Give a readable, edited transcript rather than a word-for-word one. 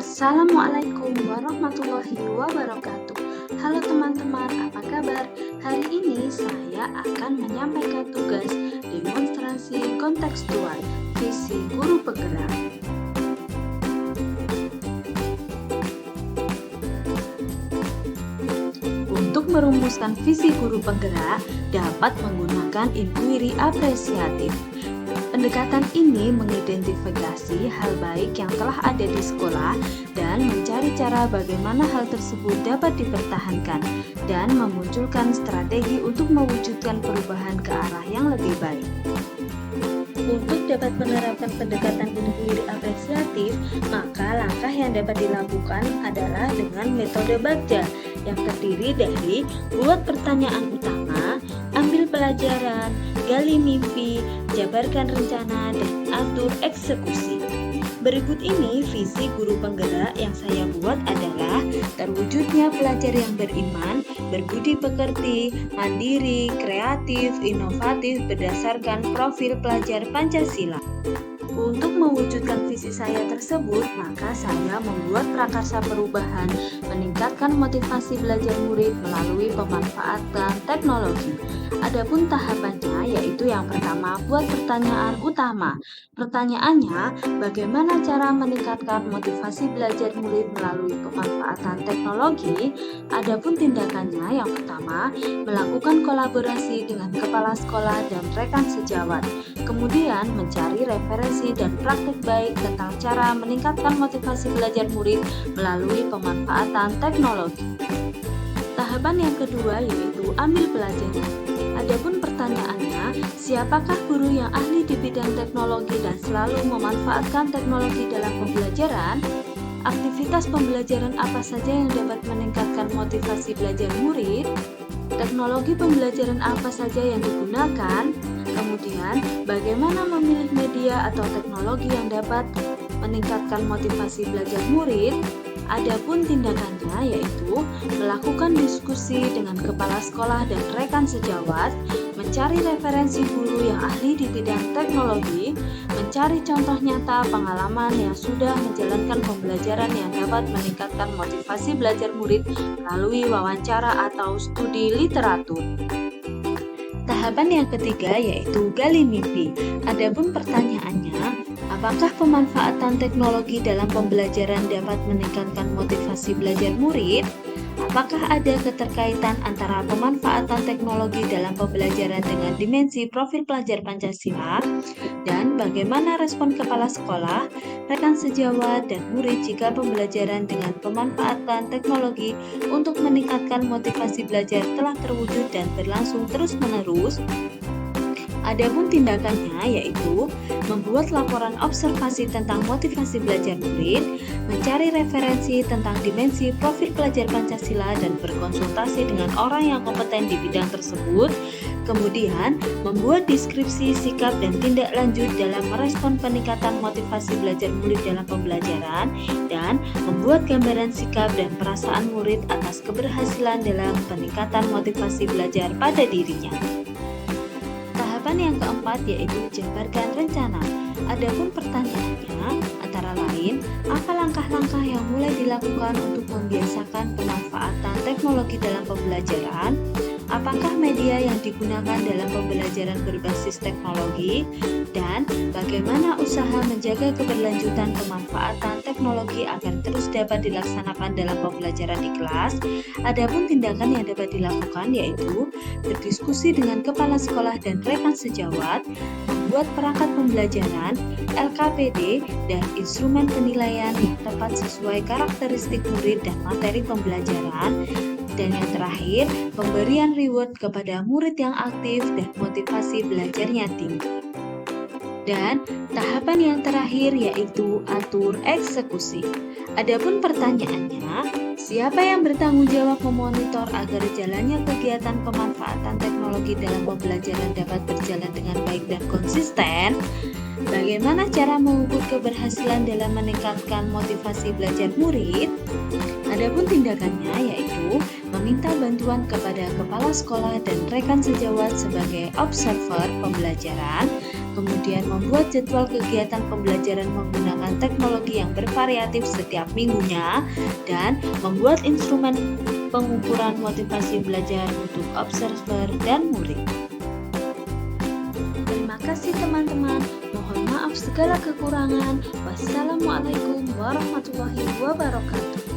Assalamualaikum warahmatullahi wabarakatuh. Halo teman-teman, apa kabar? Hari ini saya akan menyampaikan tugas demonstrasi kontekstual visi guru penggerak. Untuk merumuskan visi guru penggerak dapat menggunakan inquiry apresiatif. Pendekatan ini mengidentifikasi hal baik yang telah ada di sekolah dan mencari cara bagaimana hal tersebut dapat dipertahankan dan memunculkan strategi untuk mewujudkan perubahan ke arah yang lebih baik. Untuk dapat menerapkan pendekatan inquiry apresiatif, maka langkah yang dapat dilakukan adalah dengan metode Bagja yang terdiri dari buat pertanyaan utama, ambil pelajaran, gali mimpi, jabarkan rencana, dan atur eksekusi. Berikut ini visi guru penggerak yang saya buat adalah terwujudnya pelajar yang beriman, berbudi pekerti, mandiri, kreatif, inovatif berdasarkan profil pelajar Pancasila. Untuk mewujudkan visi saya tersebut, maka saya membuat prakarsa perubahan, meningkatkan motivasi belajar murid melalui pemanfaatan teknologi. Adapun tahapannya yaitu yang pertama, buat pertanyaan utama. Pertanyaannya, bagaimana cara meningkatkan motivasi belajar murid melalui pemanfaatan teknologi? Adapun tindakannya yang pertama, melakukan kolaborasi dengan kepala sekolah dan rekan sejawat. Kemudian mencari referensi dan praktik baik tentang cara meningkatkan motivasi belajar murid melalui pemanfaatan teknologi. Tahapan yang kedua yaitu ambil pelajaran. Adapun pertanyaannya, siapakah guru yang ahli di bidang teknologi dan selalu memanfaatkan teknologi dalam pembelajaran? Aktivitas pembelajaran apa saja yang dapat meningkatkan motivasi belajar murid? Teknologi pembelajaran apa saja yang digunakan? Kemudian, bagaimana memilih media atau teknologi yang dapat meningkatkan motivasi belajar murid? Adapun tindakannya yaitu melakukan diskusi dengan kepala sekolah dan rekan sejawat, mencari referensi guru yang ahli di bidang teknologi, mencari contoh nyata pengalaman yang sudah menjalankan pembelajaran yang dapat meningkatkan motivasi belajar murid melalui wawancara atau studi literatur. Tahapan yang ketiga yaitu gali mimpi. Adapun pertanyaannya, apakah pemanfaatan teknologi dalam pembelajaran dapat meningkatkan motivasi belajar murid? Apakah ada keterkaitan antara pemanfaatan teknologi dalam pembelajaran dengan dimensi profil pelajar Pancasila? Dan bagaimana respon kepala sekolah, rekan sejawat, dan murid jika pembelajaran dengan pemanfaatan teknologi untuk meningkatkan motivasi belajar telah terwujud dan berlangsung terus-menerus? Adapun tindakannya yaitu membuat laporan observasi tentang motivasi belajar murid, mencari referensi tentang dimensi profil pelajar Pancasila dan berkonsultasi dengan orang yang kompeten di bidang tersebut, kemudian membuat deskripsi sikap dan tindak lanjut dalam merespon peningkatan motivasi belajar murid dalam pembelajaran, dan membuat gambaran sikap dan perasaan murid atas keberhasilan dalam peningkatan motivasi belajar pada dirinya. Tahapan yang keempat yaitu jabarkan rencana. Adapun pertanyaannya antara lain, apa langkah-langkah yang mulai dilakukan untuk membiasakan pemanfaatan teknologi dalam pembelajaran? Apakah media yang digunakan dalam pembelajaran berbasis teknologi? Dan bagaimana usaha menjaga keberlanjutan pemanfaatan teknologi agar terus dapat dilaksanakan dalam pembelajaran di kelas? Adapun tindakan yang dapat dilakukan yaitu berdiskusi dengan kepala sekolah dan rekan sejawat, membuat perangkat pembelajaran, LKPD, dan instrumen penilaian yang tepat sesuai karakteristik murid dan materi pembelajaran. Dan yang terakhir, pemberian reward kepada murid yang aktif dan motivasi belajarnya tinggi. Dan tahapan yang terakhir yaitu atur eksekusi. Adapun pertanyaannya, siapa yang bertanggung jawab memonitor agar jalannya kegiatan pemanfaatan teknologi dalam pembelajaran dapat berjalan dengan baik dan konsisten? Bagaimana cara mengukur keberhasilan dalam meningkatkan motivasi belajar murid? Adapun tindakannya yaitu meminta bantuan kepada kepala sekolah dan rekan sejawat sebagai observer pembelajaran, kemudian membuat jadwal kegiatan pembelajaran menggunakan teknologi yang bervariatif setiap minggunya, dan membuat instrumen pengukuran motivasi belajar untuk observer dan murid. Terima kasih teman-teman, mohon maaf segala kekurangan. Wassalamualaikum warahmatullahi wabarakatuh.